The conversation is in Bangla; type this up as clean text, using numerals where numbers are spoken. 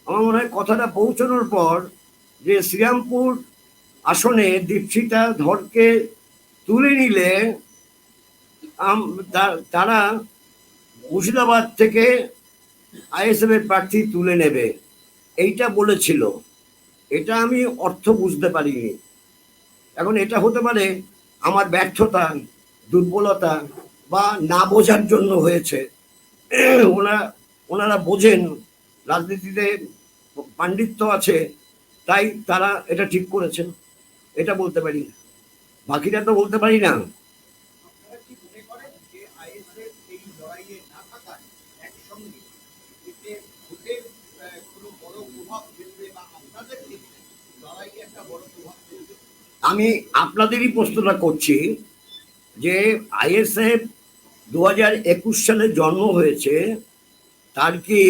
আমার মনে হয় কথাটা পৌঁছানোর পর যে শ্রীরামপুর আসনে দীপশিতা ধরকে তুলে নিলে তারা মুর্শিদাবাদ থেকে আইএসএফ এর প্রার্থী তুলে নেবে, এইটা বলেছিল। এটা আমি অর্থ বুঝতে পারিনি। এখন এটা হতে পারে আমার ব্যর্থতা, দুর্বলতা বা না বোঝার জন্য হয়েছে। ওনারা বোঝেন, রাজনীতিতে পাণ্ডিত্য আছে, তাই তারা এটা ঠিক করেছেন, এটা বলতে পারি। বাকিটা তো বলতে পারি না। আমি আপনাদেরই প্রশ্নটা করছি যে আইএসএফ 2021 সালে জন্ম হয়েছে, তার কি